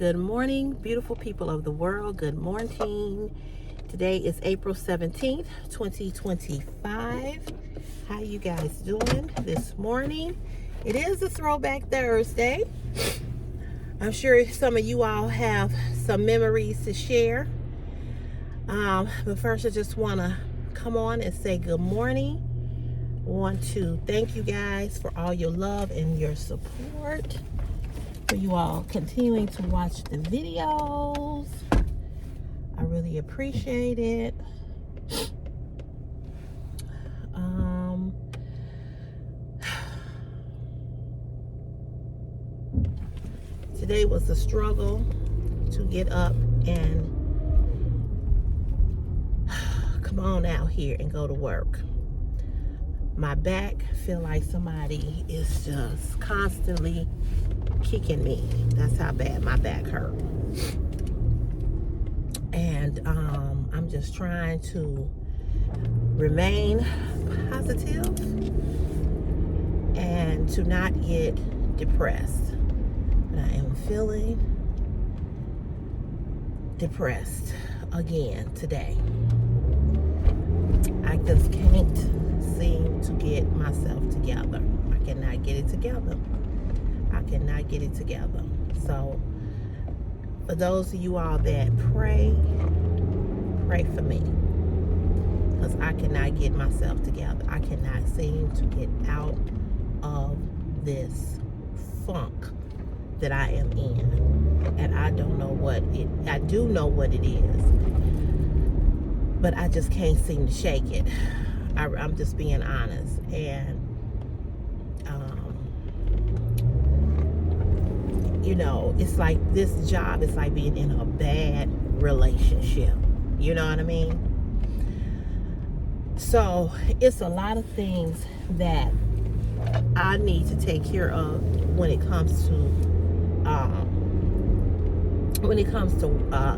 Good morning, beautiful people of the world. Good morning. Today is April 17th, 2025. How you guys doing this morning? It is a throwback Thursday. I'm sure some of you all have some memories to share. But first, I just want to come on and say good morning. I want to thank you guys for all your love and your support. For you all continuing to watch the videos. I really appreciate it. Today was a struggle to get up and come on out here and go to work. My back feel like somebody is just constantly kicking me. That's how bad my back hurt. And I'm just trying to remain positive and to not get depressed. But I am feeling depressed again today. I just can't seem to get myself together. I cannot get it together. I cannot get it together. So for those of you all that pray for me, because I cannot get myself together. I cannot seem to get out of this funk that I am in. And I don't know I do know what it is, but I just can't seem to shake it. I'm just being honest. And you know, it's like this job is like being in a bad relationship. You know what I mean? So it's a lot of things that I need to take care of when it comes to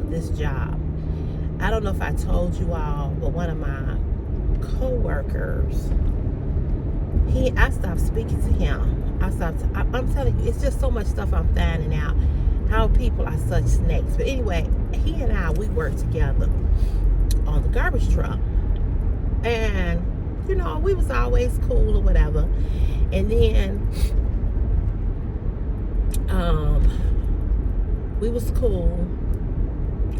this job. I don't know if I told you all, but one of my co-workers, I stopped speaking to him. I'm telling you, it's just so much stuff I'm finding out, how people are such snakes. But anyway, he and we worked together on the garbage truck. And, you know, we was always cool or whatever. And then, we was cool.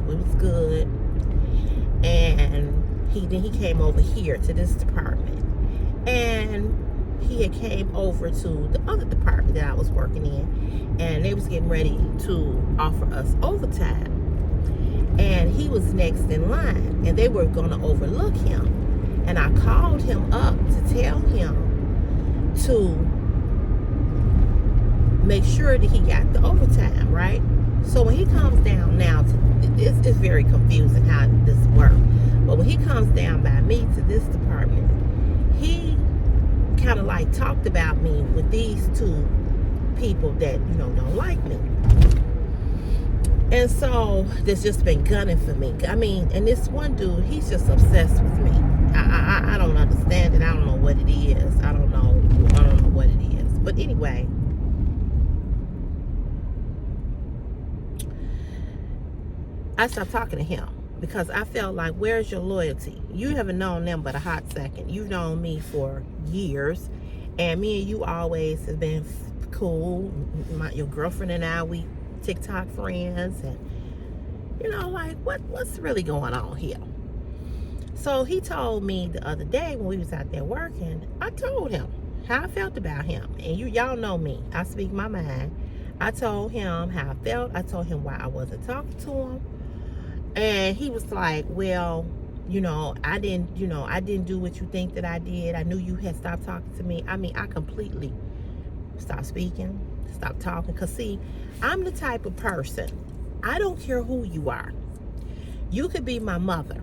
We was good. And then he came over here to this department. And he had came over to the other department that I was working in, and they was getting ready to offer us overtime. And he was next in line, and they were going to overlook him. And I called him up to tell him to make sure that he got the overtime, right? So when he comes down now, it's very confusing how this works. But when he comes down by me to this department, he kind of like talked about me with these two people that, you know, don't like me. And so that's just been gunning for me. I mean, and this one dude, he's just obsessed with me. I don't understand it. I don't know what it is. I don't know what it is. But anyway, I stopped talking to him because I felt like, where's your loyalty? You haven't known them but a hot second. You've known me for years, and me and you always have been cool. Your girlfriend and I, we TikTok friends, and you know, like what's really going on here? So he told me the other day when we was out there working, I told him how I felt about him. And y'all know me, I speak my mind. I told him how I felt. I told him why I wasn't talking to him. And he was like, well, you know, I didn't do what you think that I did. I knew you had stopped talking to me. I mean, I completely stopped speaking, stopped talking. Because, see, I'm the type of person, I don't care who you are. You could be my mother,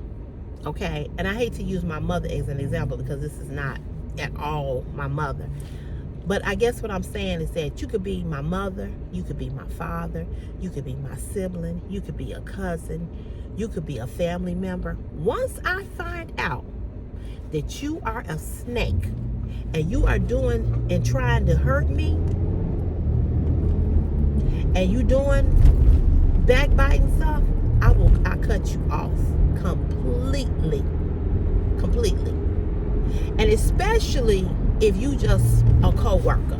okay? And I hate to use my mother as an example because this is not at all my mother. But I guess what I'm saying is that you could be my mother, you could be my father, you could be my sibling, you could be a cousin, you could be a family member. Once I find out that you are a snake and you are doing and trying to hurt me, and you doing backbiting stuff, I cut you off completely. Completely. And especially if you just a co-worker.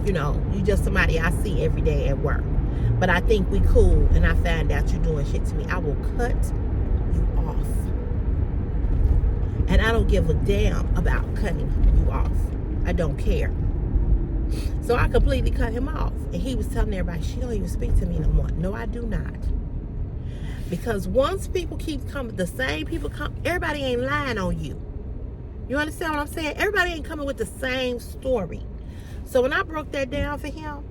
You know, you just somebody I see every day at work. But I think we cool and I find out you're doing shit to me. I will cut you off. And I don't give a damn about cutting you off. I don't care. So I completely cut him off. And he was telling everybody, she don't even speak to me no more. No, I do not. Because once people keep coming, the same people come, everybody ain't lying on you. You understand what I'm saying? Everybody ain't coming with the same story. So when I broke that down for him,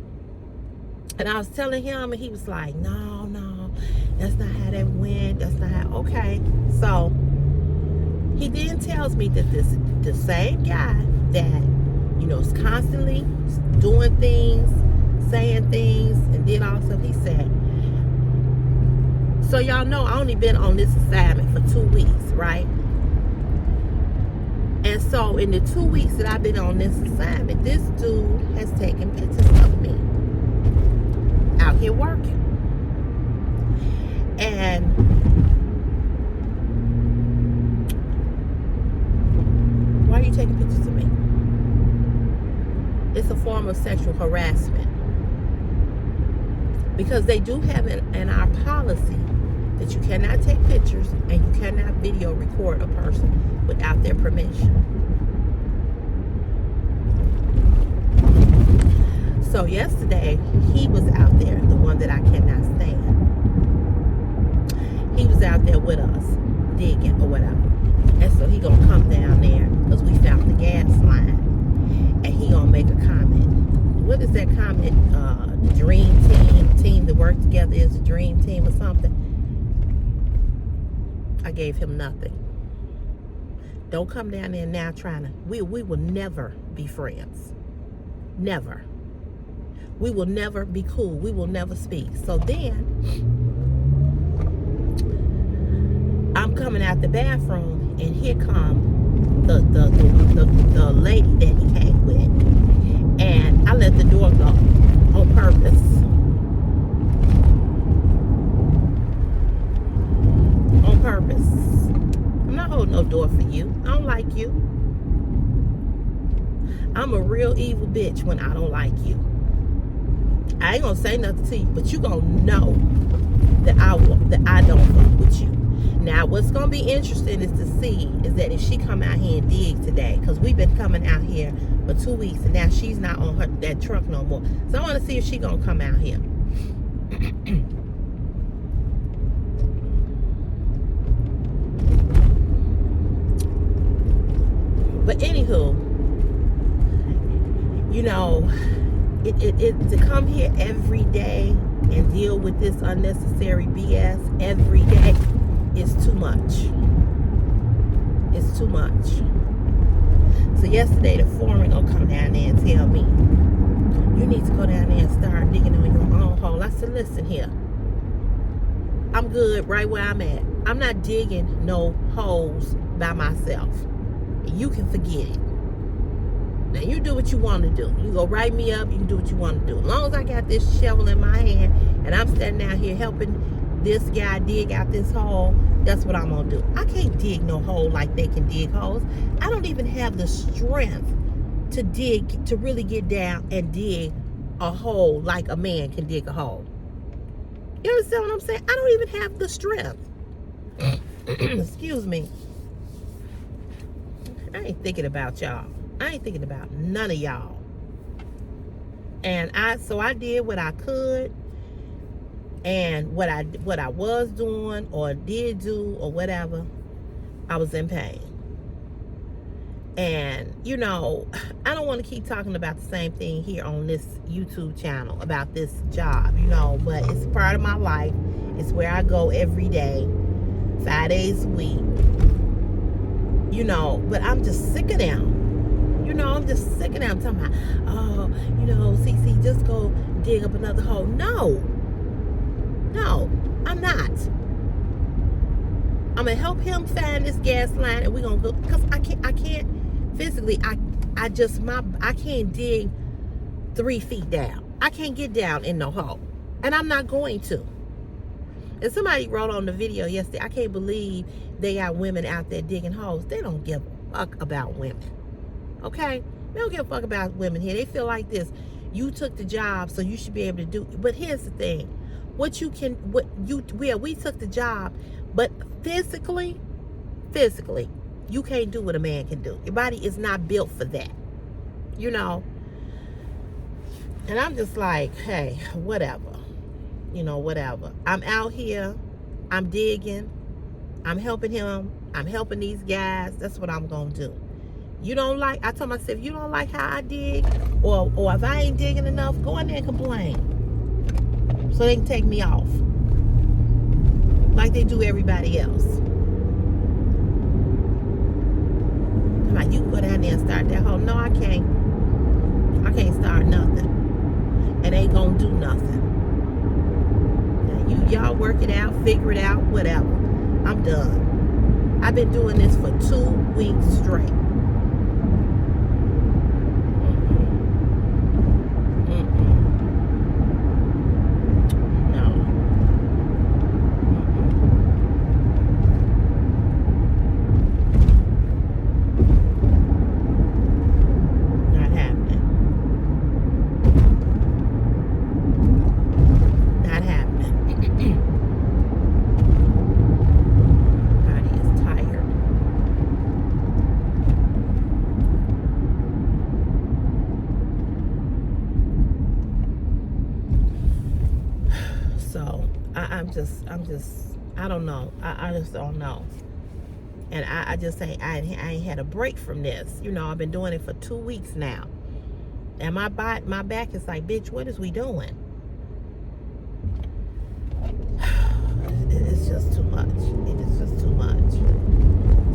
and I was telling him, and he was like, no, that's not how that went. That's not how, okay. So he then tells me that the same guy that, you know, is constantly doing things, saying things, and did all stuff, he said, so y'all know I only been on this assignment for 2 weeks, right? And so in the 2 weeks that I've been on this assignment, this dude has taken pictures of me out here working. And why are you taking pictures of me? It's a form of sexual harassment. Because they do have in our policy that you cannot take pictures and you cannot video record a person without their permission. So yesterday, he was out there, the one that I cannot stand. He was out there with us, digging or whatever. And so he gonna come down there, because we found the gas line. And he gonna make a comment. What is that comment? Dream team that work together is a dream team or something. I gave him nothing. Don't come down there now trying to, we will never be friends. Never. We will never be cool. We will never speak. So then, I'm coming out the bathroom, and here come the lady that he came with. And I let the door go on purpose. On purpose. I'm not holding no door for you. I don't like you. I'm a real evil bitch when I don't like you. I ain't gonna say nothing to you, but you gonna know that I don't fuck with you. Now, what's gonna be interesting is to see is that if she come out here and dig today, because we've been coming out here for 2 weeks, and now she's not on that truck no more. So I want to see if she gonna come out here. But anywho, you know, it to come here every day and deal with this unnecessary BS every day is too much. It's too much. So yesterday the foreman gonna come down there and tell me, you need to go down there and start digging on your own hole. I said, listen here, I'm good right where I'm at. I'm not digging no holes by myself. You can forget it. Now you do what you want to do. You go write me up, you can do what you want to do. As long as I got this shovel in my hand and I'm standing out here helping this guy dig out this hole, that's what I'm gonna do. I can't dig no hole like they can dig holes. I don't even have the strength to dig, to really get down and dig a hole like a man can dig a hole. You understand what I'm saying? I don't even have the strength. Excuse me. I ain't thinking about y'all. I ain't thinking about none of y'all. And so I did what I could, and what I was doing or did do or whatever, I was in pain. And you know, I don't want to keep talking about the same thing here on this YouTube channel about this job, you know, but it's part of my life. It's where I go every day, 5 days a week, you know. But I'm just sick of them. You know, I'm just sick of them talking about, oh, you know, CC, just go dig up another hole. No, I'm not. I'm gonna help him find this gas line, and we're gonna go, because I can't physically, I can't dig 3 feet down. I can't get down in no hole, and I'm not going to. And somebody wrote on the video yesterday, I can't believe they got women out there digging holes. They don't give a fuck about women. Okay? They don't give a fuck about women here. They feel like this. You took the job, so you should be able to do. But here's the thing. We took the job, but physically, you can't do what a man can do. Your body is not built for that. You know? And I'm just like, hey, whatever. You know, whatever. I'm out here. I'm digging. I'm helping him. I'm helping these guys. That's what I'm going to do. You don't like, I told myself, you don't like how I dig, or if I ain't digging enough, go in there and complain. So they can take me off. Like they do everybody else. I'm like, you can go down there and start that hole. No, I can't. I can't start nothing. And ain't gonna do nothing. Now y'all work it out, figure it out, whatever. I'm done. I've been doing this for 2 weeks straight. I don't know. I just don't know. And I just ain't had a break from this. You know, I've been doing it for 2 weeks now. And my back is like, bitch, what is we doing? It's just too much. It is just too much.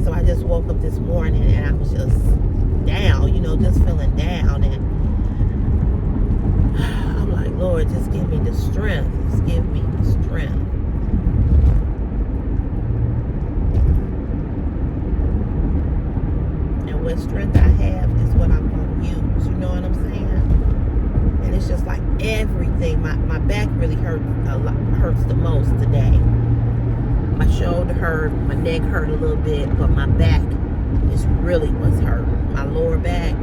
So I just woke up this morning and I was just down, you know, just feeling down. And I'm like, Lord, just give me the strength. Just give me the strength. And what strength I have is what I'm going to use. You know what I'm saying? And it's just like everything. My back really hurts the most today. My shoulder hurt, my neck hurt a little bit, but my back is really what's hurting. My lower back.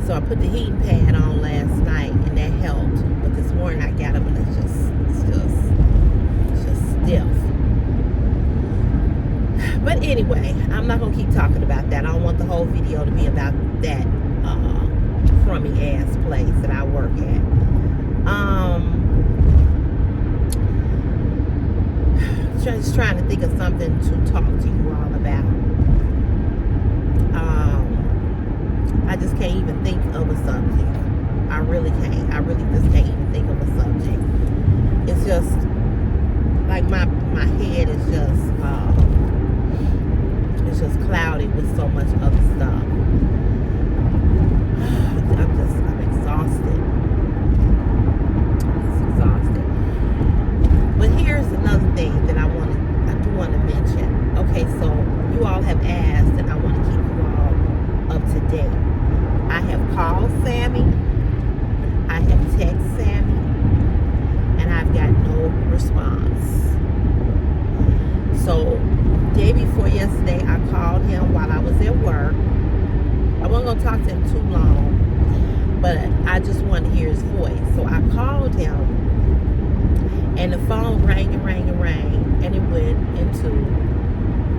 So I put the heating pad on last night and that helped. But this morning I got up and it's just stiff. But anyway, I'm not gonna keep talking about that. I don't want the whole video to be about that crummy ass place that I work at. Just trying to think of something to talk to you all about. I just can't even think of a subject. I really can't. I really just can't even think of a subject. It's just like my head is just it's just clouded with so much other stuff. I'm exhausted. It's exhausted. But here's another thing that I do want to mention. Okay, so you all have asked, and I want to keep you all up to date. I have called Sammy. I have texted Sammy, and I've got no response. So, day before yesterday, I called him while I was at work. I wasn't going to talk to him too long, but I just wanted to hear his voice. So I called him, and the phone rang and rang and rang, and it went into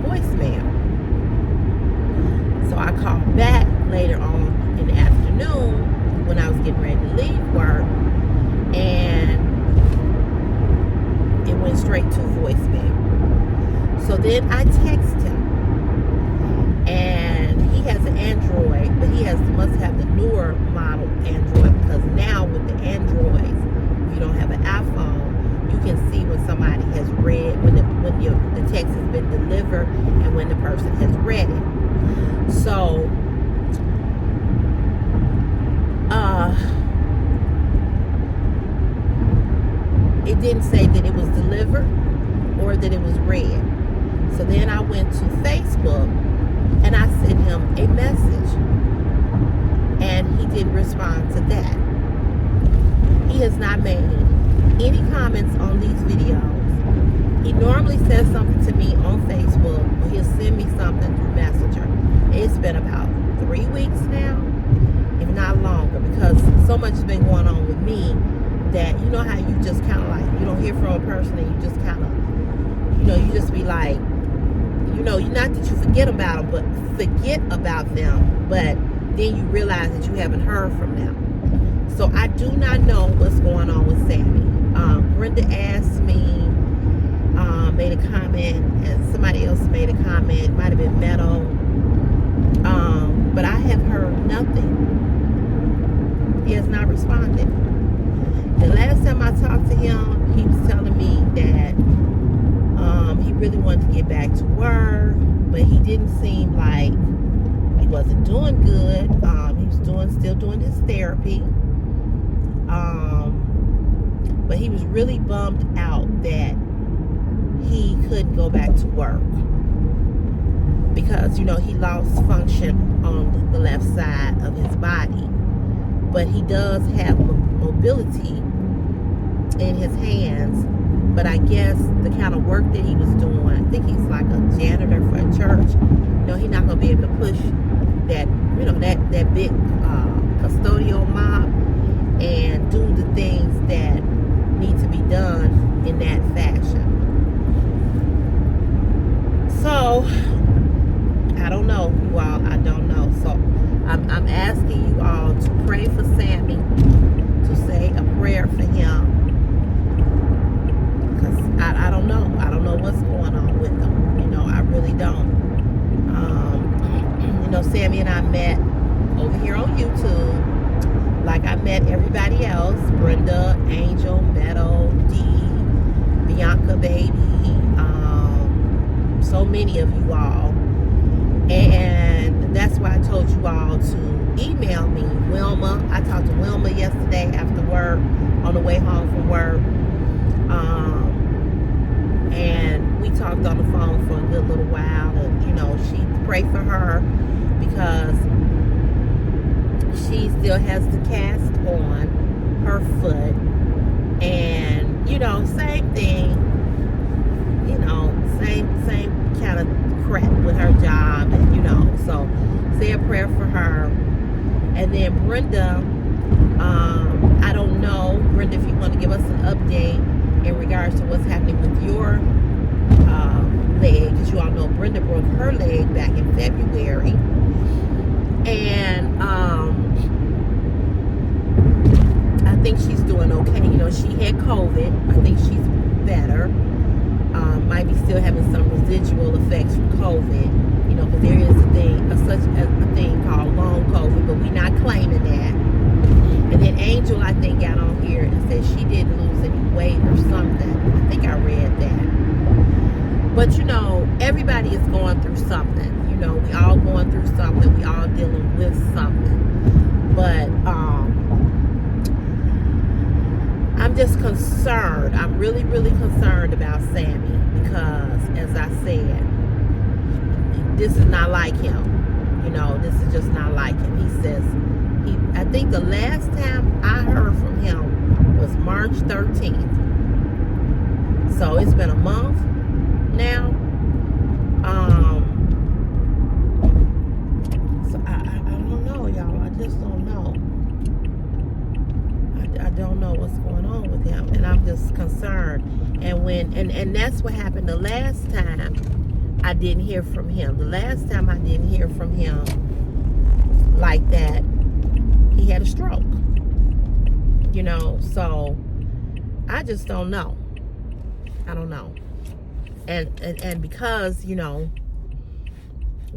voicemail. So I called back later on in the afternoon when I was getting ready to leave work, and it went straight to voicemail. So then I text him, and he has an Android, but he must have the newer model Android, because now with the Androids, if you don't have an iPhone, you can see when somebody has read, when the text has been delivered, and when the person has read it. So it didn't say that it was delivered or that it was read. So then I went to Facebook and I sent him a message, and he didn't respond to that. He has not made any comments on these videos. normally says something to me on Facebook, or he'll send me something through Messenger. It's been about 3 weeks now, if not longer, because so much has been going on with me that, you know how you just kind of like, you don't hear from a person and you just kind of, you know, you just be like, you know, not that you forget about them, but then you realize that you haven't heard from them. So I do not know what's going on with Sammy. Brenda asked me, made a comment, and somebody else made a comment. It might have been Meadow. But I have heard nothing. He has not responded. The last time I talked to him, he was telling me that he really wanted to get back to work, but he didn't seem like he wasn't doing good. He was still doing his therapy. But he was really bummed out that he couldn't go back to work because, you know, he lost function on the left side of his body. But he does have mobility in his hands. But I guess the kind of work that he was doing, I think he's like a janitor for a church. You know, he's not going to be able to push that, you know, that big custodial mop and do the things that need to be done in that fashion. So, I don't know, you all. I don't know. So, I'm asking you all to pray for Sammy, to say a prayer for him. Because I don't know. I don't know what's going on with him. You know, I really don't. You know, Sammy and I met over here on YouTube. Like I met everybody else. Brenda, Angel, Meadow, Dee, Bianca, baby. So many of you all. And that's why I told you all to email me. Wilma. I talked to Wilma yesterday after work, on the way home from work. And we talked on the phone for a good little while, and you know, she prayed for her because she still has the cast on her foot, and you know, same thing, you know, same kind of crap with her job, and you know, so say a prayer for her. And then Brenda, I don't know, Brenda, if you want to give us an update in regards to what's happening with your leg, because you all know Brenda broke her leg back in February, and I think she's doing okay. You know, she had COVID. I think she's better. Might be still having some residual effects from COVID. You know, because there is a thing, such a thing called long COVID, but we're not claiming that. And then Angel, I think, got on here and said she didn't lose any weight or something. I think I read that. But, you know, everybody is going through something. You know, we all going through something. We all dealing with something. But I'm just concerned. I'm really, really concerned about Sammy because, as I said, this is not like him. You know, this is just not like him. He says, I think the last time I heard from him was March 13th. So it's been a month now. So I don't know, y'all. I just don't know. I don't know what's going on with him, and I'm just concerned. And that's what happened the last time I didn't hear from him. The last time I didn't hear from him like that, he had a stroke. You know, so I just don't know. I don't know. And because, you know,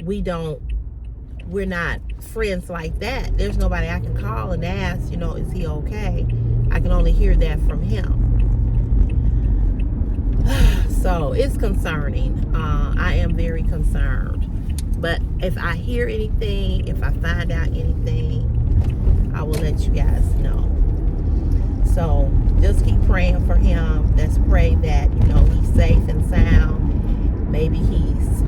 we're not friends like that, there's nobody I can call and ask, you know, is he okay? I can only hear that from him. So it's concerning. I am very concerned. But if I hear anything, if I find out anything, I will let you guys know. So just keep praying for him. Let's pray that, you know, he's safe and sound. Maybe he's,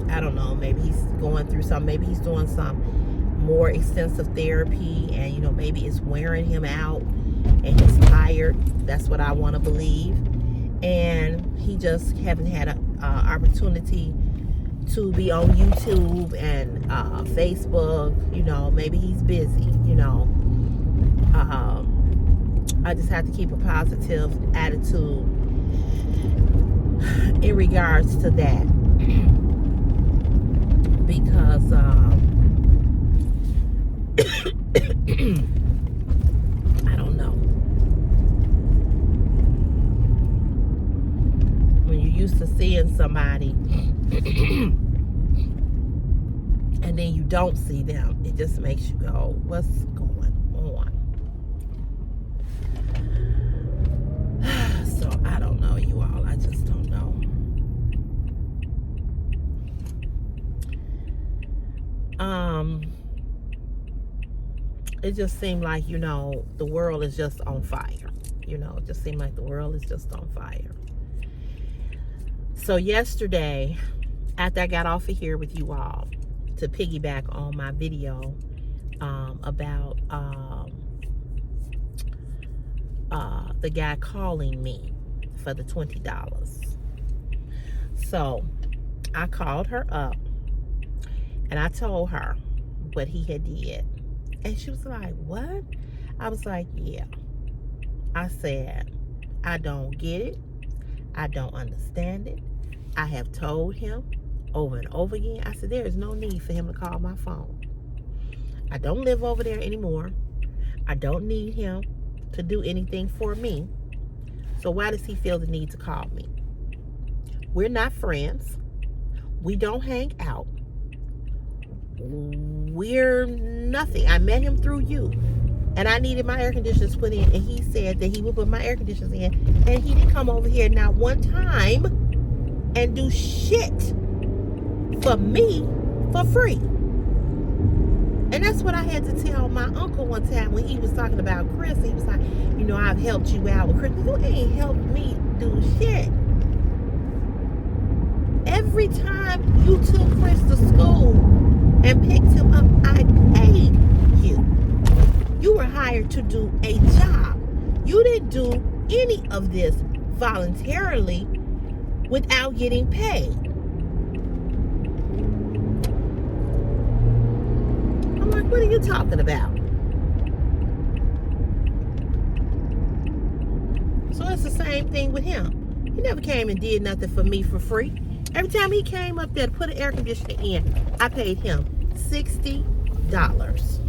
I don't know, maybe he's going through something. Maybe he's doing some more extensive therapy, and, you know, maybe it's wearing him out and he's tired. That's what I want to believe. and he just haven't had an opportunity to be on YouTube and Facebook. You know, maybe he's busy. You know, I just have to keep a positive attitude in regards to that, because I don't know. When you're used to seeing somebody and then you don't see them, it just makes you go, what's going on? So I don't know, you all. I just don't know. It just seemed like, you know, the world is just on fire. You know, it just seemed like the world is just on fire. So yesterday, after I got off of here with you all, to piggyback on my video about the guy calling me for the $20. So I called her up and I told her what he had did. And she was like, what? I was like, yeah. I said, I don't get it. I don't understand it. I have told him over and over again. I said, there is no need for him to call my phone. I don't live over there anymore. I don't need him to do anything for me. So why does he feel the need to call me? We're not friends. We don't hang out. We're nothing. I met him through you. And I needed my air conditioners put in. And he said that he would put my air conditioners in. And he didn't come over here not one time and do shit for me for free. And that's what I had to tell my uncle one time when he was talking about Chris. He was like, you know, I've helped you out with Chris. You ain't helped me do shit. Every time you took Chris to school and picked him up, I paid you. You were hired to do a job. You didn't do any of this voluntarily without getting paid. I'm like, what are you talking about? So it's the same thing with him. He never came and did nothing for me for free. Every time he came up there to put an air conditioner in, I paid him $60.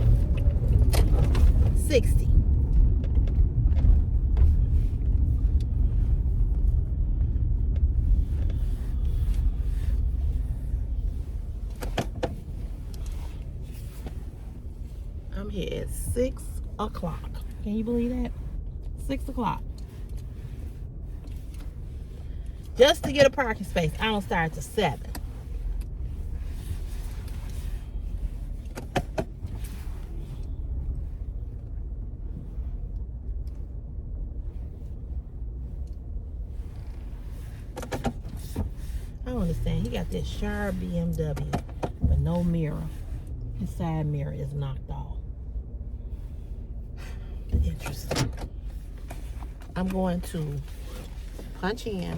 60. I'm here at 6 o'clock. Can you believe that? 6 o'clock. Just to get a parking space. I don't start till 7. I don't understand. He got this sharp BMW, but no mirror. His side mirror is knocked off. Interesting. I'm going to punch in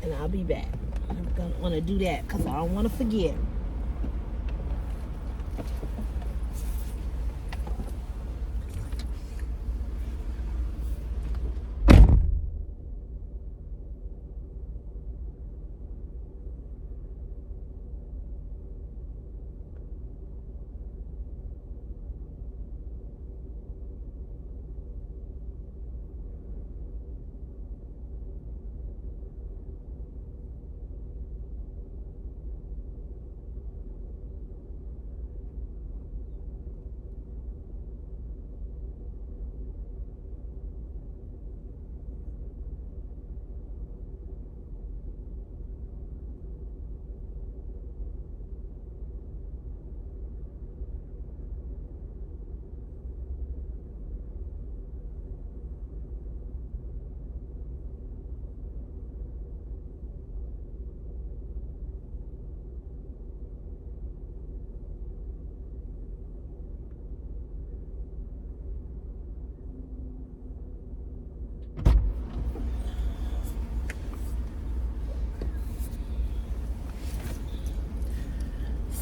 and I'll be back. I'm gonna want to do that because I don't want to forget.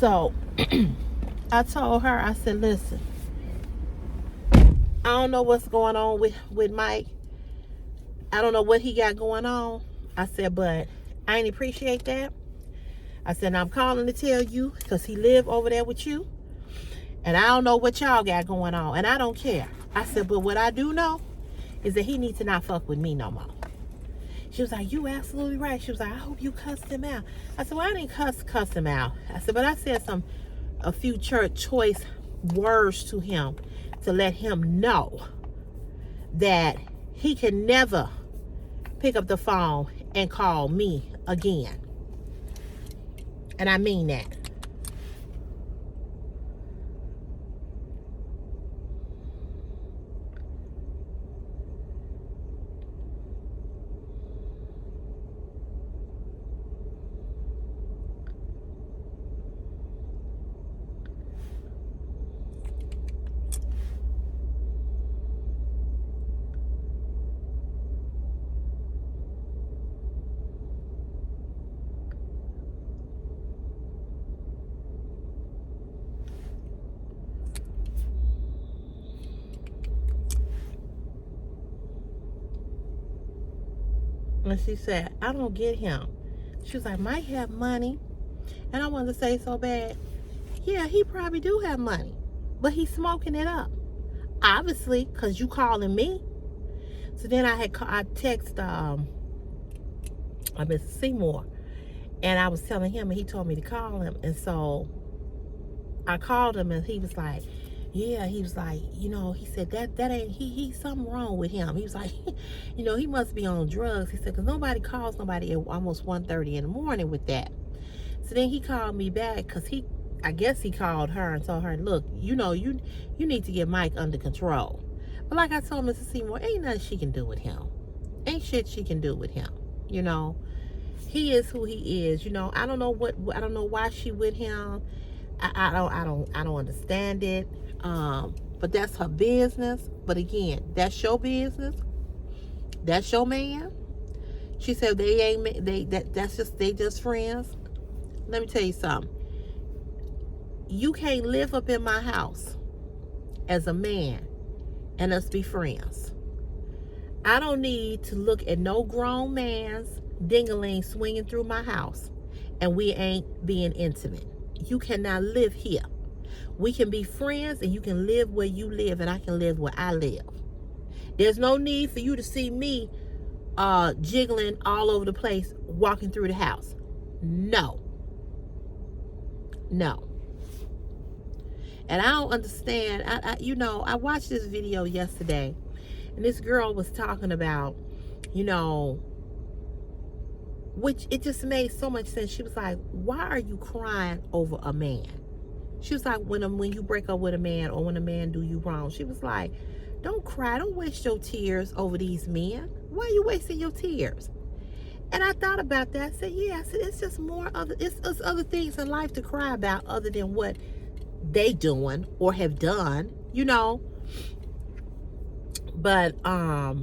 So I told her, I said, listen, I don't know what's going on with Mike. I don't know what he got going on. I said, but I ain't appreciate that. I said, I'm calling to tell you because he live over there with you. And I don't know what y'all got going on. And I don't care. I said, but what I do know is that he needs to not fuck with me no more. She was like, you absolutely right. She was like, I hope you cussed him out. I said, well, I didn't cuss him out. I said, but I said a few church choice words to him to let him know that he can never pick up the phone and call me again. And I mean that. And she said, I don't get him. She was like, Mike have money. And I wanted to say so bad, yeah, he probably do have money. But he's smoking it up. Obviously, because you calling me. So then I text Mr. Seymour. And I was telling him, and he told me to call him. And so I called him, and he was like, yeah, he was like, you know, he said that ain't, he's something wrong with him. He was like, you know, he must be on drugs. He said, because nobody calls nobody at almost 1:30 in the morning with that. So then he called me back because I guess he called her and told her, look, you know, you need to get Mike under control. But like I told Mrs. Seymour, ain't nothing she can do with him. Ain't shit she can do with him. You know, he is who he is. You know, I don't know why she with him. I don't understand it. But that's her business. But again, that's your business. That's your man. She said they just friends. Let me tell you something. You can't live up in my house as a man and us be friends. I don't need to look at no grown man's ding-a-ling swinging through my house and we ain't being intimate. You cannot live here. We can be friends and you can live where you live and I can live where I live. There's no need for you to see me jiggling all over the place walking through the house. No. And I don't understand. I watched this video yesterday and this girl was talking about, you know, which it just made so much sense. She was like, why are you crying over a man? She was like, when you break up with a man or when a man do you wrong, she was like, don't cry. Don't waste your tears over these men. Why are you wasting your tears? And I thought about that. I said, yeah, I said, it's just it's other things in life to cry about other than what they doing or have done, you know. But I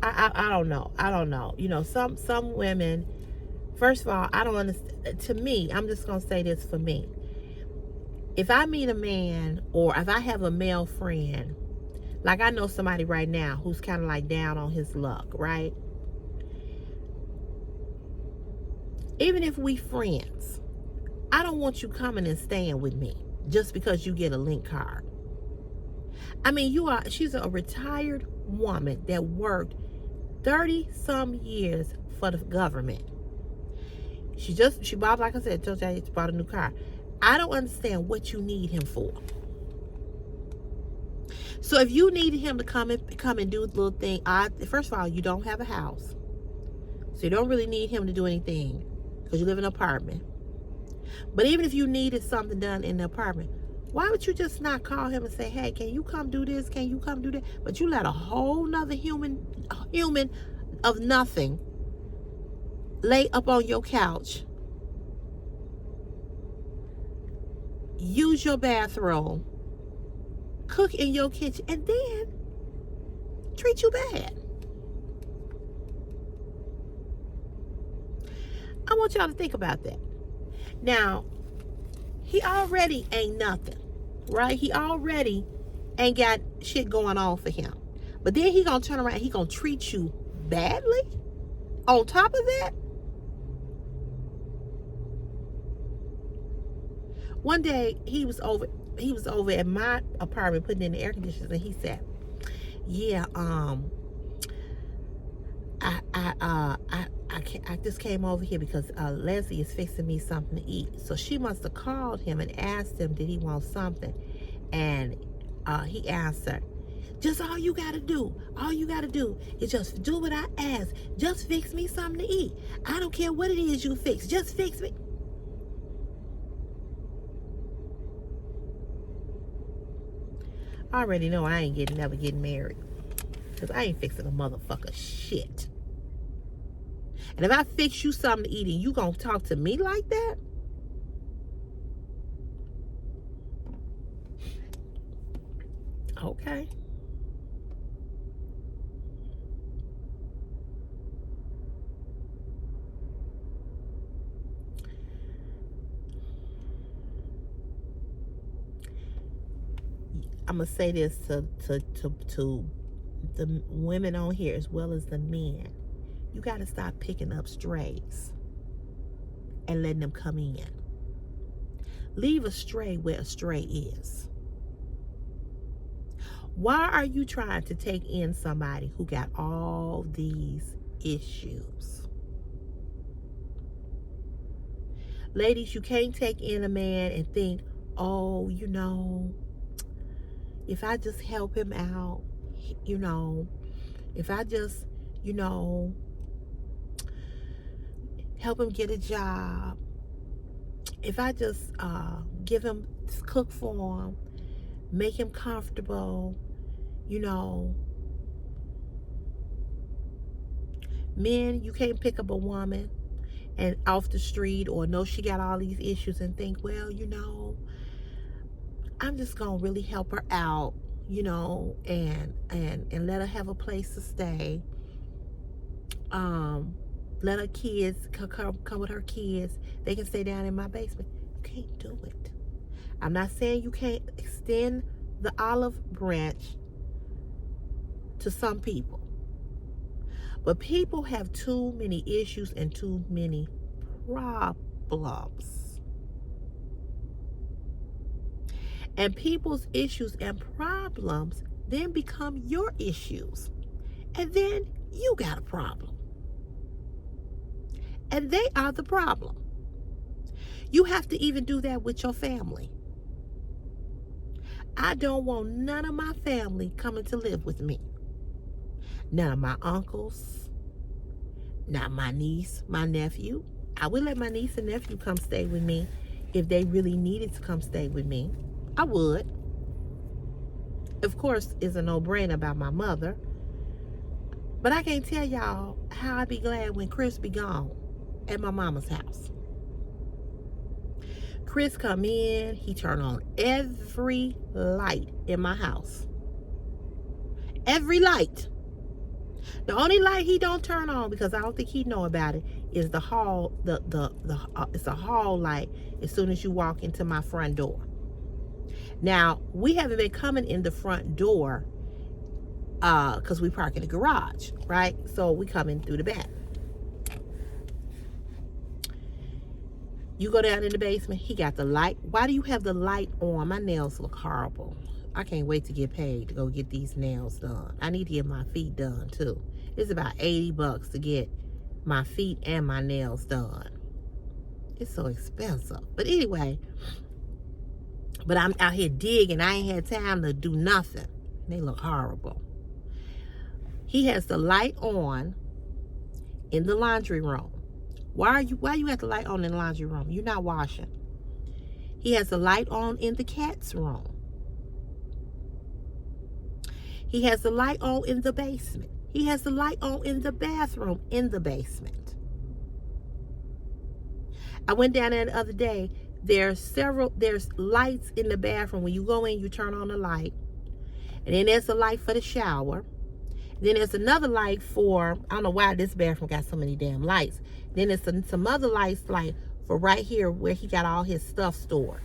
don't know. You know, some women, first of all, I don't understand. To me, I'm just gonna say this for me. If I meet a man or if I have a male friend, like I know somebody right now who's kind of like down on his luck, right? Even if we friends, I don't want you coming and staying with me just because you get a link card. I mean, she's a retired woman that worked 30 some years for the government. She bought, like I said, told you she bought a new car. I don't understand what you need him for. So if you needed him to come and do a little thing, first of all, you don't have a house. So you don't really need him to do anything because you live in an apartment. But even if you needed something done in the apartment, why would you just not call him and say, hey, can you come do this? Can you come do that? But you let a whole nother human of nothing lay up on your couch, use your bathroom, cook in your kitchen, and then treat you bad. I want y'all to think about that. Now, he already ain't nothing, right? He already ain't got shit going on for him. But then he gonna turn around, he gonna treat you badly on top of that. One day he was over at my apartment putting in the air conditioners, and he said, yeah, I just came over here because Leslie is fixing me something to eat. So she must have called him and asked him, did he want something? And he answered, just all you gotta do is just do what I ask. Just fix me something to eat. I don't care what it is you fix. Just fix me. I already know I ain't never getting married, because I ain't fixing a motherfucker shit. And if I fix you something to eat and you gonna talk to me like that? Okay. I'm gonna say this to the women on here as well as the men. You gotta stop picking up strays and letting them come in. Leave a stray where a stray is. Why are you trying to take in somebody who got all these issues? Ladies, you can't take in a man and think, oh, you know, if I just help him out, you know, if I just, you know, help him get a job, if I just give him, cook for him, make him comfortable, you know. Men, you can't pick up a woman and off the street or know she got all these issues and think, well, you know, I'm just gonna really help her out, you know, and let her have a place to stay. Let her kids come with her kids. They can stay down in my basement. You can't do it. I'm not saying you can't extend the olive branch to some people, but people have too many issues and too many problems. And people's issues and problems then become your issues. And then you got a problem. And they are the problem. You have to even do that with your family. I don't want none of my family coming to live with me. None of my uncles, not my niece, my nephew. I would let my niece and nephew come stay with me if they really needed to come stay with me. I would. Of course, it's a no-brainer about my mother. But I can't tell y'all how I be glad when Chris be gone at my mama's house. Chris come in, he turn on every light in my house. Every light. The only light he don't turn on, because I don't think he know about it, is the hall. It's a hall light as soon as you walk into my front door. Now, we haven't been coming in the front door because we park in the garage, right? So we come in through the back. You go down in the basement, he got the light. Why do you have the light on? My nails look horrible. I can't wait to get paid to go get these nails done. I need to get my feet done too. It's about $80 to get my feet and my nails done. It's so expensive. But anyway, but I'm out here digging. I ain't had time to do nothing. They look horrible. He has the light on in the laundry room. Why you have the light on in the laundry room? You're not washing. He has the light on in the cat's room. He has the light on in the basement. He has the light on in the bathroom in the basement. I went down there the other day. There's lights in the bathroom. When you go in, you turn on the light. And then there's a light for the shower. Then there's another light for, I don't know why this bathroom got so many damn lights. Then there's some other lights like for right here where he got all his stuff stored.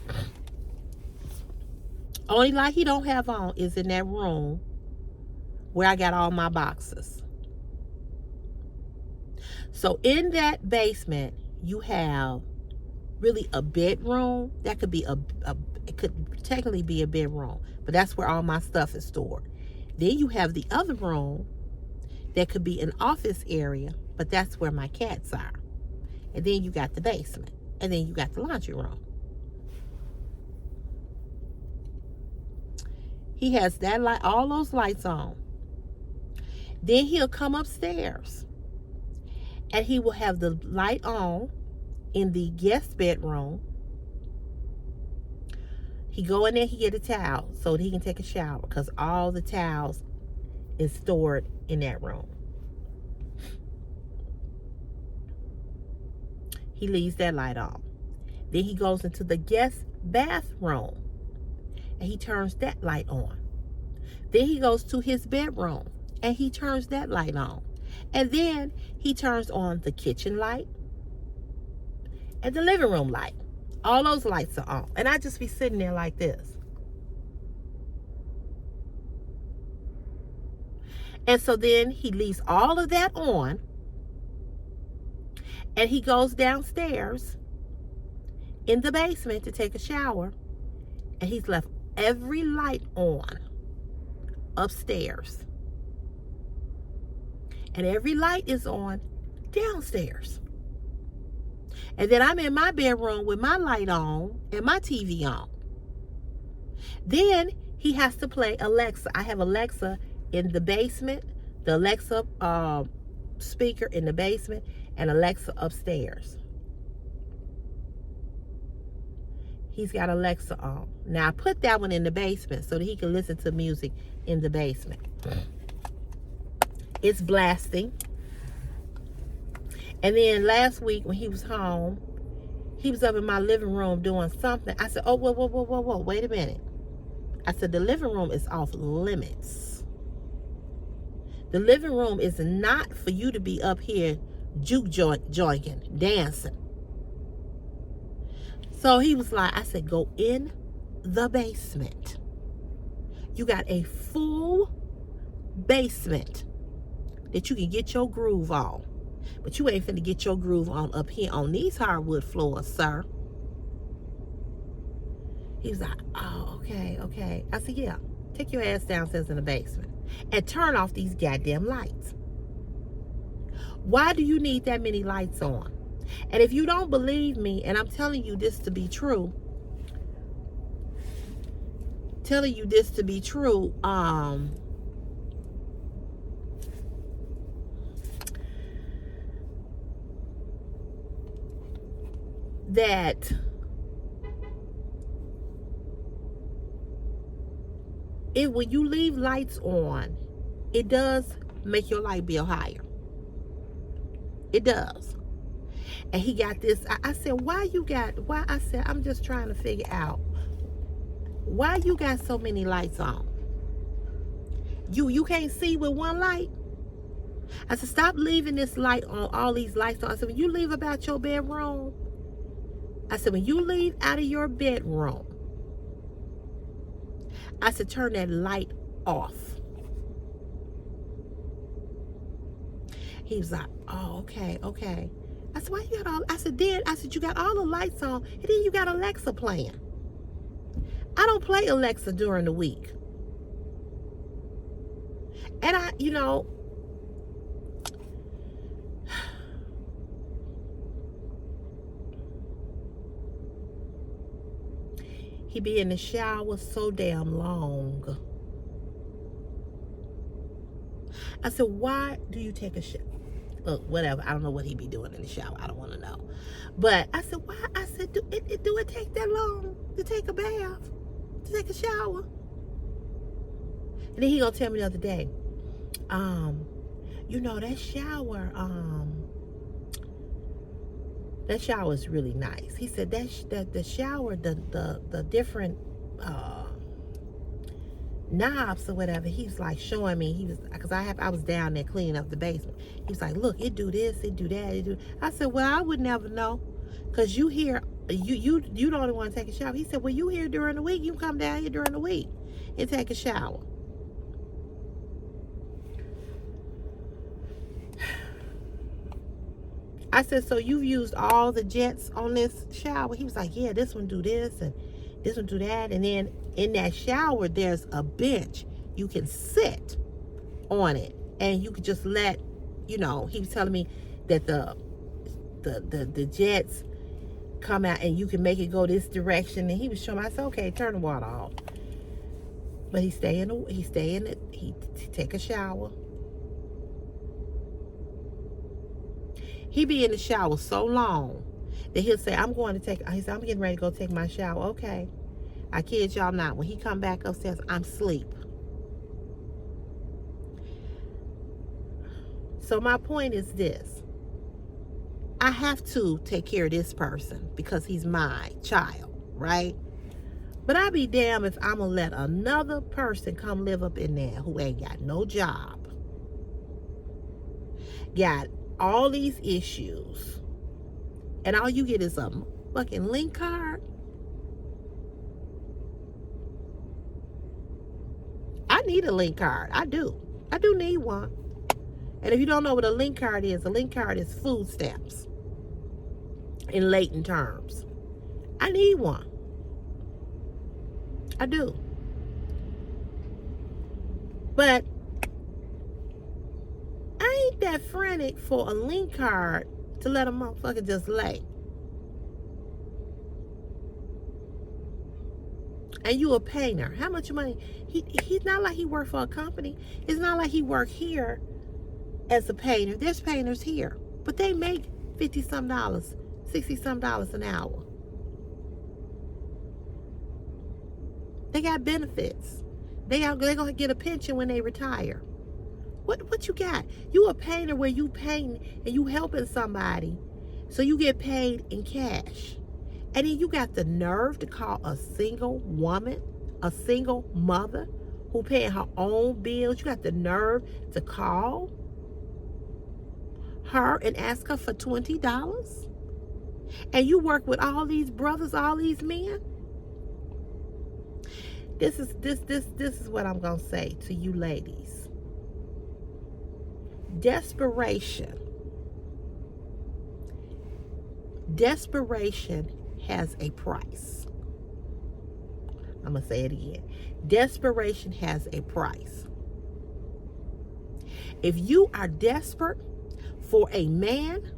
Only light he don't have on is in that room where I got all my boxes. So in that basement, you have really a bedroom. That could be it could technically be a bedroom, but that's where all my stuff is stored. Then you have the other room that could be an office area, but that's where my cats are. And then you got the basement, and then you got the laundry room. He has that light, all those lights on. Then he'll come upstairs and he will have the light on in the guest bedroom. He go in there, he get a towel so that he can take a shower, because all the towels is stored in that room. He leaves that light on. Then he goes into the guest bathroom and he turns that light on. Then he goes to his bedroom and he turns that light on. And then he turns on the kitchen light and the living room light. All those lights are on. And I just be sitting there like this. And so then he leaves all of that on and he goes downstairs in the basement to take a shower, and he's left every light on upstairs. And every light is on downstairs. And then I'm in my bedroom with my light on and my TV on. Then he has to play Alexa. I have Alexa in the basement, the Alexa speaker in the basement, and Alexa upstairs. He's got Alexa on. Now I put that one in the basement so that he can listen to music in the basement. It's blasting. And then last week when he was home, he was up in my living room doing something. I said, oh, whoa, wait a minute. I said, the living room is off limits. The living room is not for you to be up here juke jointing, dancing. So he was like, I said, go in the basement. You got a full basement that you can get your groove on. But you ain't finna get your groove on up here on these hardwood floors, sir. He was like, oh, okay. I said, yeah, take your ass downstairs in the basement and turn off these goddamn lights. Why do you need that many lights on? And if you don't believe me, and I'm telling you this to be true, that when you leave lights on, it does make your light bill higher. It does. And he got this. I said, why? I said, I'm just trying to figure out why you got so many lights on. You can't see with one light? I said, stop leaving this light on, all these lights on. I said, when you leave about your bedroom, I said, when you leave out of your bedroom, I said, turn that light off. He was like, oh, okay. I said, why you got all, I said, you got all the lights on, and then you got Alexa playing. I don't play Alexa during the week. And he be in the shower so damn long. I said, why do you take a shower? Look, whatever. I don't know what he be doing in the shower. I don't want to know. But I said, why? I said, do it take that long to take a bath, to take a shower? And then he gonna tell me the other day, that shower is really nice. He said the shower, the different knobs or whatever, he's like showing me. Because I was down there cleaning up the basement. He was like, look, it do this, it do that, it do. I said, well, I would never know. Because you here, you don't want to take a shower. He said, well, you here during the week. You come down here during the week and take a shower. I said, so you've used all the jets on this shower? He was like, yeah, this one do this and this one do that. And then in that shower, there's a bench. You can sit on it and you could just let, he was telling me that the jets come out and you can make it go this direction. And he was showing me, I said, okay, turn the water off. But he take a shower. He be in the shower so long that he'll say, I'm getting ready to go take my shower. Okay. I kid y'all not. When he come back upstairs, I'm asleep. So my point is this. I have to take care of this person because he's my child, right? But I'll be damned if I'm going to let another person come live up in there who ain't got no job. Got all these issues. And all you get is a fucking link card. I need a link card. I do need one. And if you don't know what a link card is food stamps in Latin terms. I need one. I do. But I ain't that frantic for a link card to let a motherfucker just lay. And you a painter. How much money? He's not like he work for a company. It's not like he work here as a painter. There's painters here. But they make $50-some, $60-some an hour. They got benefits. They're gonna get a pension when they retire. What you got? You a painter where you paint and you helping somebody, so you get paid in cash. And then you got the nerve to call a single woman, a single mother who paying her own bills. You got the nerve to call her and ask her for $20? And you work with all these brothers, all these men? This is what I'm gonna say to you ladies. Desperation has a price. I'm gonna say it again. Desperation has a price. If you are desperate for a man,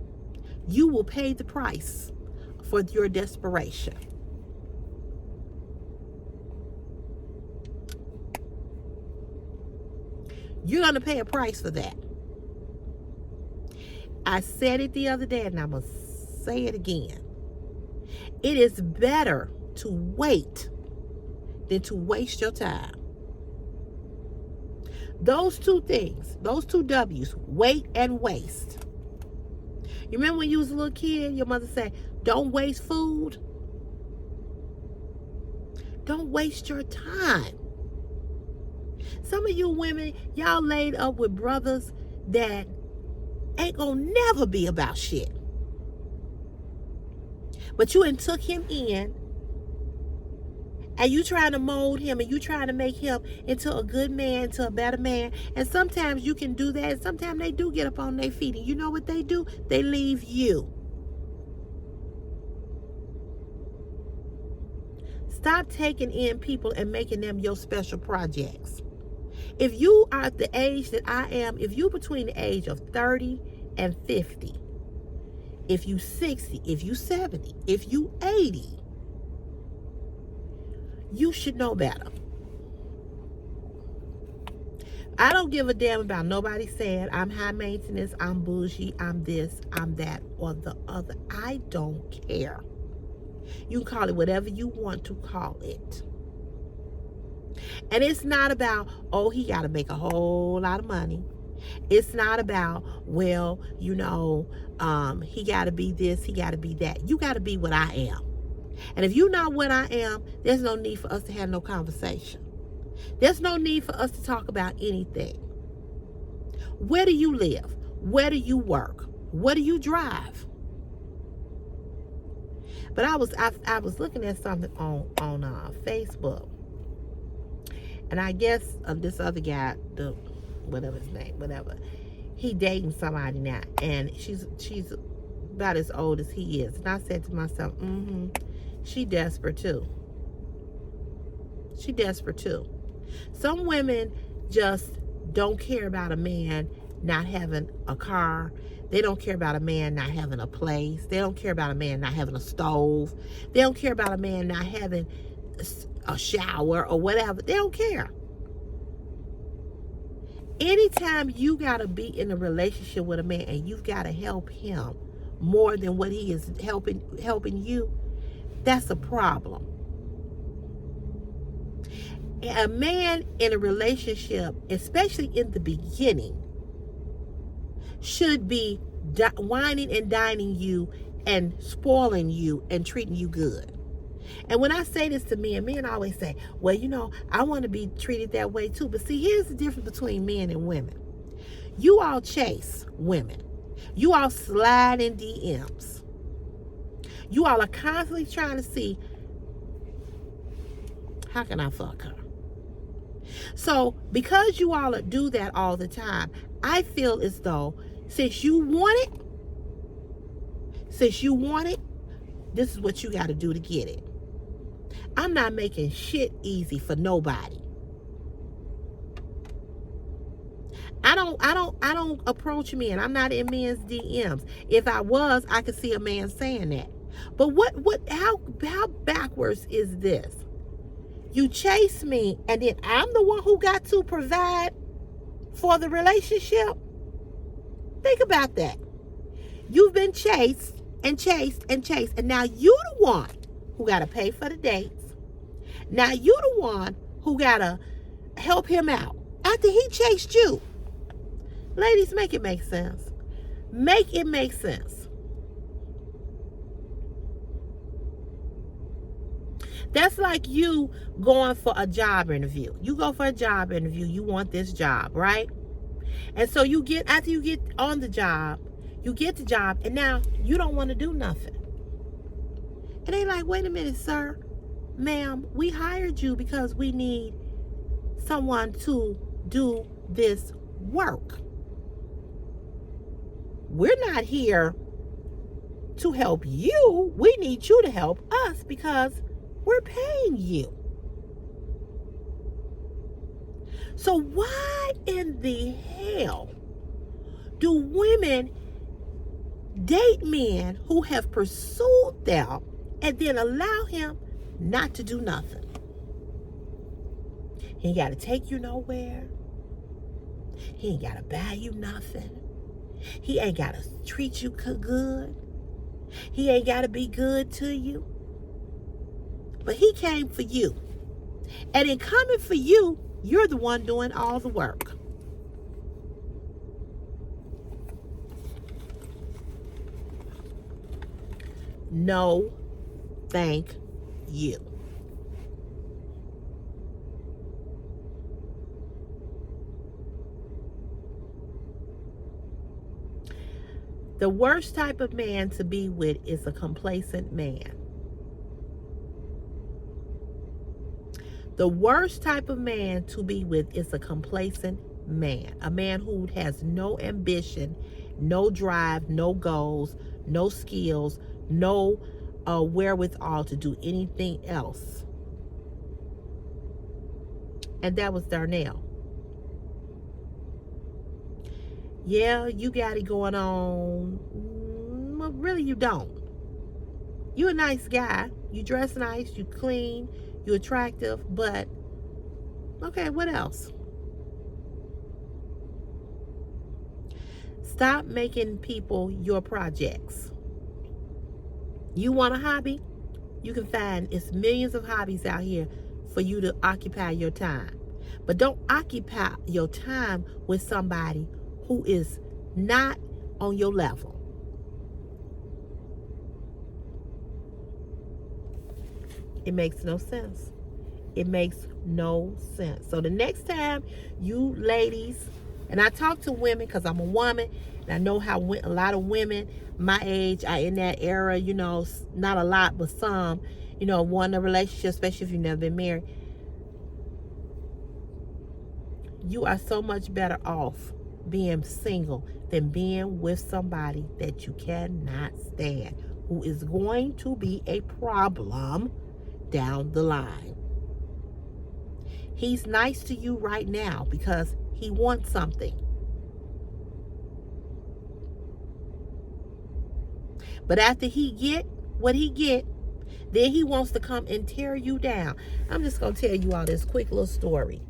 you will pay the price for your desperation. You're going to pay a price for that. I said it the other day and I'm going to say it again. It is better to wait than to waste your time. Those two things, those two W's, wait and waste. You remember when you was a little kid, your mother said, don't waste food? Don't waste your time. Some of you women, y'all laid up with brothers that ain't gonna never be about shit. But you took him in and you trying to mold him and you trying to make him into a good man, into a better man. And sometimes you can do that, and sometimes they do get up on their feet. And you know what they do? They leave you. Stop taking in people and making them your special projects. If you are at the age that I am, if you're between the age of 30 and 50, if you 60, if you 70, if you 80, you should know better. I don't give a damn about nobody saying I'm high maintenance, I'm bougie, I'm this, I'm that, or the other. I don't care. You can call it whatever you want to call it. And it's not about, oh, he got to make a whole lot of money. It's not about, well, you know, he got to be this, he got to be that. You got to be what I am. And if you're not what I am, there's no need for us to have no conversation. There's no need for us to talk about anything. Where do you live? Where do you work? What do you drive? But I was looking at something on Facebook, and I guess this other guy, the whatever his name, whatever, he dating somebody now, and she's about as old as he is. And I said to myself, she desperate too. She desperate too. Some women just don't care about a man not having a car. They don't care about a man not having a place. They don't care about a man not having a stove. They don't care about a man not having a shower or whatever. They don't care. Anytime you got to be in a relationship with a man and you've got to help him more than what he is helping you, that's a problem. A man in a relationship, especially in the beginning, should be whining and dining you and spoiling you and treating you good. And when I say this to men always say, well, you know, I want to be treated that way too. But see, here's the difference between men and women. You all chase women. You all slide in DMs. You all are constantly trying to see, how can I fuck her? So because you all do that all the time, I feel as though since you want it, this is what you got to do to get it. I'm not making shit easy for nobody. I don't approach men. I'm not in men's DMs. If I was, I could see a man saying that. But how backwards is this? You chase me, and then I'm the one who got to provide for the relationship? Think about that. You've been chased and chased and chased, and now you're the one who got to pay for the dates. Now you're the one who got to help him out after he chased you. Ladies, make it make sense. Make it make sense. That's like you going for a job interview. You go for a job interview. You want this job, right? And so after you get on the job, you get the job, and now you don't want to do nothing. And they like, wait a minute, sir, ma'am, we hired you because we need someone to do this work. We're not here to help you. We need you to help us because we're paying you. So why in the hell do women date men who have pursued them and then allow him not to do nothing? He ain't got to take you nowhere. He ain't got to buy you nothing. He ain't got to treat you good. He ain't got to be good to you. But he came for you. And in coming for you, you're the one doing all the work. No, thank you. The worst type of man to be with is a complacent man. The worst type of man to be with is a complacent man. A man who has no ambition, no drive, no goals, no skills, no wherewithal to do anything else. And that was Darnell. Yeah, you got it going on. Well, really, you don't. You a nice guy. You dress nice. You clean. You attractive. But, okay, what else? Stop making people your projects. You want a hobby? You can find it's millions of hobbies out here for you to occupy your time. But don't occupy your time with somebody who is not on your level. It makes no sense. It makes no sense. So the next time you ladies And I talk to women because I'm a woman, and I know how a lot of women my age are in that era, you know, not a lot, but some, you know, want a relationship, especially if you've never been married. You are so much better off being single than being with somebody that you cannot stand, who is going to be a problem down the line. He's nice to you right now because he wants something. But after he get what he get, then he wants to come and tear you down. I'm just going to tell you all this quick little story.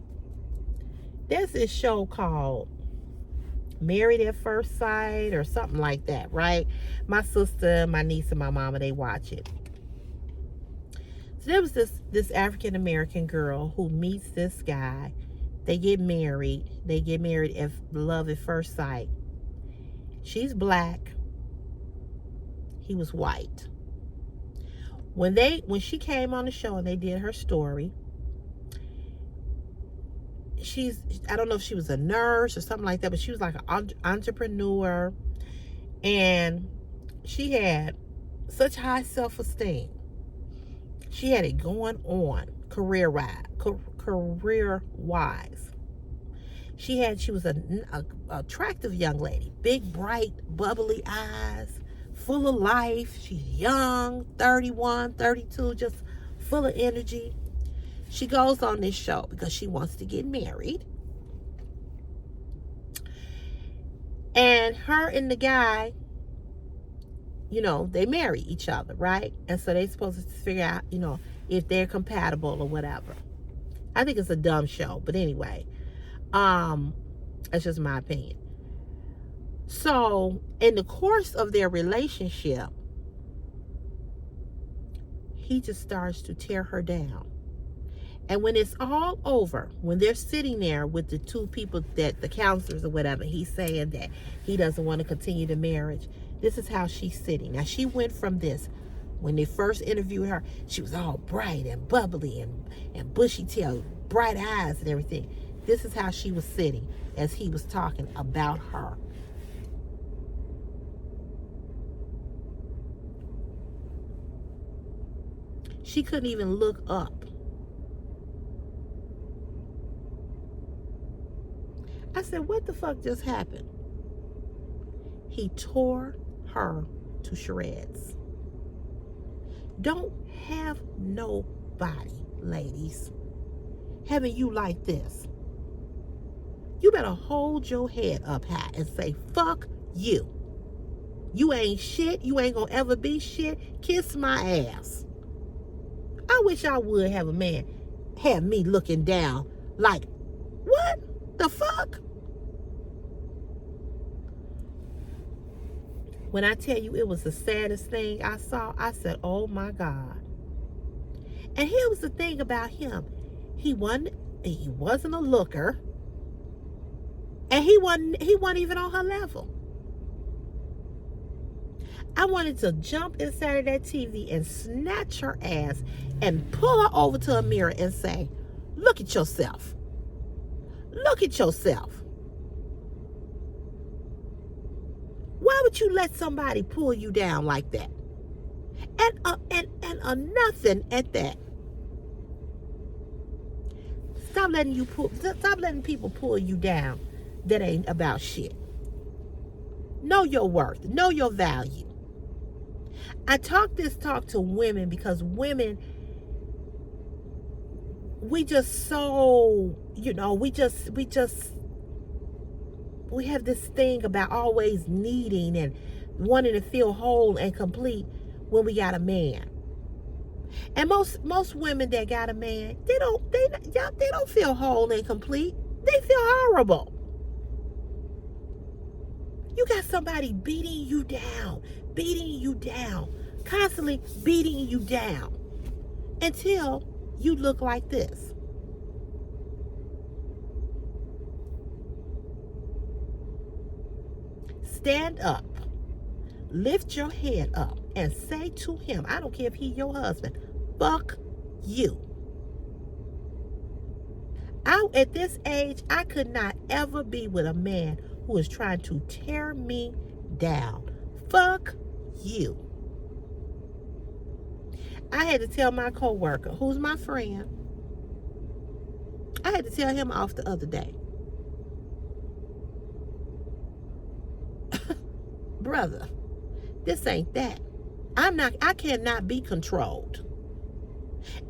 There's this show called Married at First Sight or something like that, right? My sister, my niece, and my mama, they watch it. So there was this African American girl who meets this guy. They get married. They get married at love at first sight. She's black. He was white. When she came on the show and they did her story, I don't know if she was a nurse or something like that, but she was like an entrepreneur, and she had such high self-esteem. She had it going on career-wise. She was an attractive young lady, big, bright, bubbly eyes, full of life. She's young, 31, 32, just full of energy. She goes on this show because she wants to get married. And her and the guy, you know, they marry each other, right? And so they're supposed to figure out, you know, if they're compatible or whatever. I think it's a dumb show, but anyway, that's just my opinion. So in the course of their relationship, he just starts to tear her down. And when it's all over, when they're sitting there with the two people, that the counselors or whatever, he's saying that he doesn't want to continue the marriage. This is how she's sitting. Now, she went from this, when they first interviewed her, she was all bright and bubbly and bushy tail, bright eyes and everything. This is how she was sitting as he was talking about her. She couldn't even look up. I said, what the fuck just happened? He tore her to shreds. Don't have nobody, ladies, having you like this. You better hold your head up high and say, fuck you. You ain't shit. You ain't gonna ever be shit. Kiss my ass. I wish I would have a man have me looking down like, what the fuck? When I tell you it was the saddest thing I saw, I said, oh my God. And here was the thing about him. He wasn't a looker. And he wasn't even on her level. I wanted to jump inside of that TV and snatch her ass and pull her over to a mirror and say, look at yourself. Look at yourself. Why would you let somebody pull you down like that? And a nothing at that. Stop letting people pull you down that ain't about shit. Know your worth. Know your value. I talk this talk to women because women, we just so, you know, we have this thing about always needing and wanting to feel whole and complete when we got a man. And most women that got a man, they don't feel whole and complete. They feel horrible. You got somebody beating you down, constantly beating you down until you look like this. Stand up, lift your head up, and say to him, I don't care if he's your husband, fuck you. at this age, I could not ever be with a man who is trying to tear me down. Fuck you. I had to tell my coworker, who's my friend, I had to tell him off the other day. Brother, this ain't that. I cannot be controlled.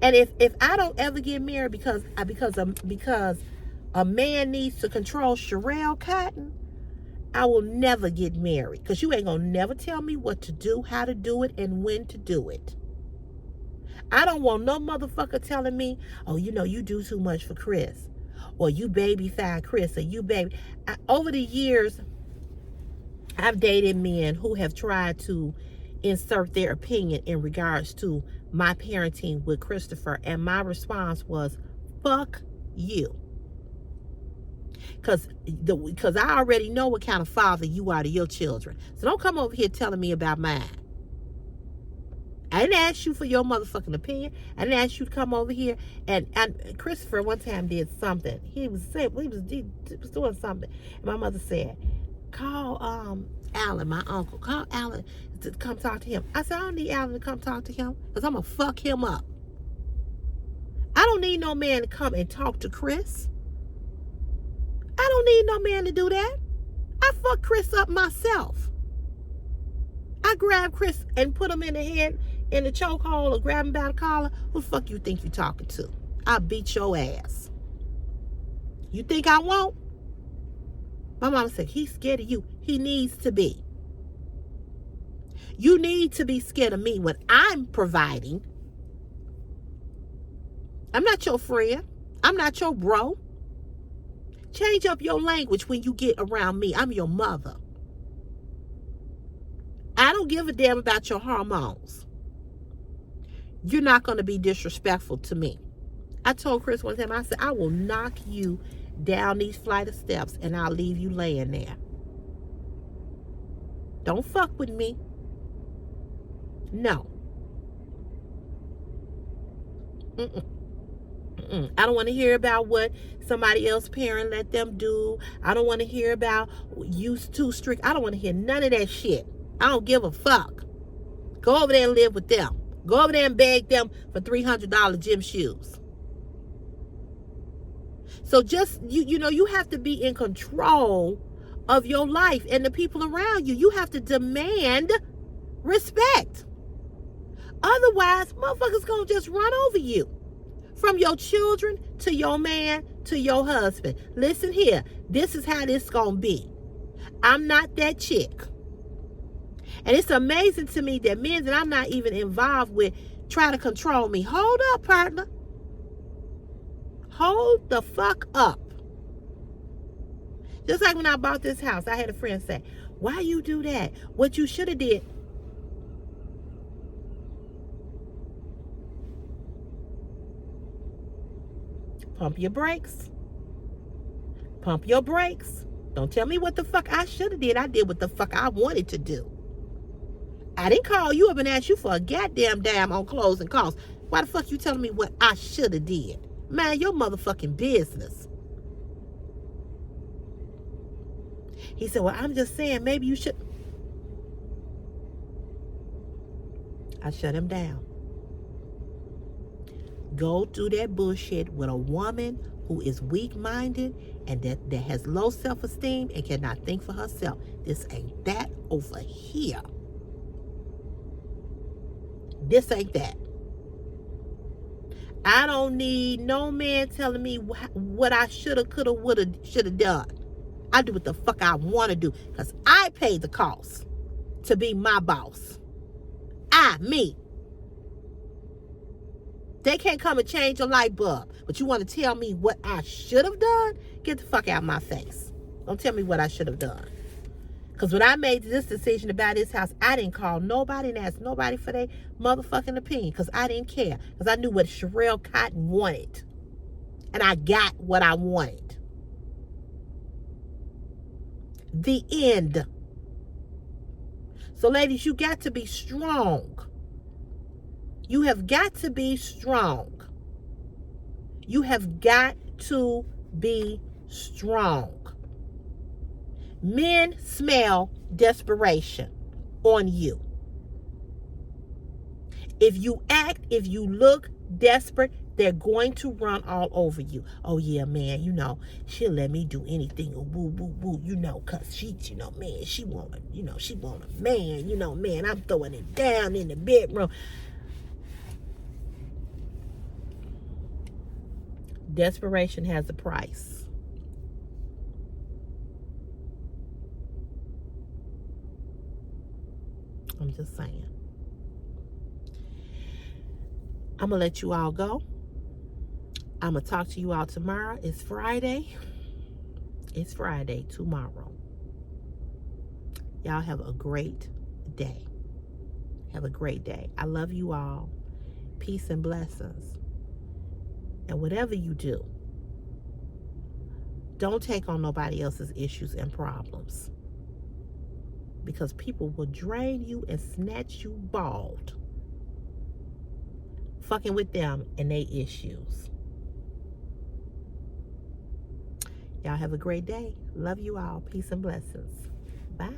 And if I don't ever get married because a man needs to control Sherelle Cotton, I will never get married. Because you ain't gonna never tell me what to do, how to do it, and when to do it. I don't want no motherfucker telling me, oh, you do too much for Chris. Or you babyfy Chris, or you baby. Over the years, I've dated men who have tried to insert their opinion in regards to my parenting with Christopher, and my response was, fuck you. Because I already know what kind of father you are to your children. So don't come over here telling me about mine. I didn't ask you for your motherfucking opinion. I didn't ask you to come over here. And Christopher one time did something. He was doing something. And my mother said, call Alan, my uncle. Call Alan to come talk to him. I said, I don't need Alan to come talk to him because I'm going to fuck him up. I don't need no man to come and talk to Chris. I don't need no man to do that. I fuck Chris up myself. I grab Chris and put him in the head, in the chokehold, or grab him by the collar. Who the fuck you think you talking to? I'll beat your ass. You think I won't? My mama said, he's scared of you. He needs to be. You need to be scared of me when I'm providing. I'm not your friend. I'm not your bro. Change up your language when you get around me. I'm your mother. I don't give a damn about your hormones. You're not going to be disrespectful to me. I told Chris one time, I said, I will knock you down these flight of steps and I'll leave you laying there. Don't fuck with me. No. I don't want to hear about what somebody else's parent let them do. I don't want to hear about you too strict. I don't want to hear none of that shit. I don't give a fuck. Go over there and live with them. Go over there and beg them for $300 gym shoes. So just, you have to be in control of your life and the people around you. You have to demand respect. Otherwise, motherfuckers gonna just run over you. From your children to your man to your husband. Listen here. This is how this gonna be. I'm not that chick. And it's amazing to me that men that I'm not even involved with try to control me. Hold up, partner. Hold the fuck up. Just like when I bought this house, I had a friend say, why you do that? What you should have did. Pump your brakes. Pump your brakes. Don't tell me what the fuck I should have did. I did what the fuck I wanted to do. I didn't call you up and ask you for a goddamn dime on closing costs. Why the fuck you telling me what I should have did? Man, your motherfucking business. He said, well, I'm just saying, maybe you should. I shut him down. Go do that bullshit with a woman who is weak-minded and that has low self-esteem and cannot think for herself. This ain't that over here. This ain't that. I don't need no man telling me what I shoulda, coulda, woulda, shoulda done. I do what the fuck I want to do because I pay the cost to be my boss. Me. They can't come and change a light bulb, but you want to tell me what I should have done? Get the fuck out of my face. Don't tell me what I should have done. Because when I made this decision about this house, I didn't call nobody and ask nobody for their motherfucking opinion because I didn't care. Because I knew what Sherelle Cotton wanted. And I got what I wanted. The end. So ladies, you got to be strong. You have got to be strong. You have got to be strong. Men smell desperation on you. If you look desperate, they're going to run all over you. Oh yeah, man, she'll let me do anything. Woo, woo, woo, cause she, man, she want a man, man, I'm throwing it down in the bedroom. Desperation has a price. I'm just saying. I'm going to let you all go. I'm going to talk to you all tomorrow. It's Friday. It's Friday tomorrow. Y'all have a great day. Have a great day. I love you all. Peace and blessings. And whatever you do, don't take on nobody else's issues and problems. Because people will drain you and snatch you bald. Fucking with them and their issues. Y'all have a great day. Love you all. Peace and blessings. Bye.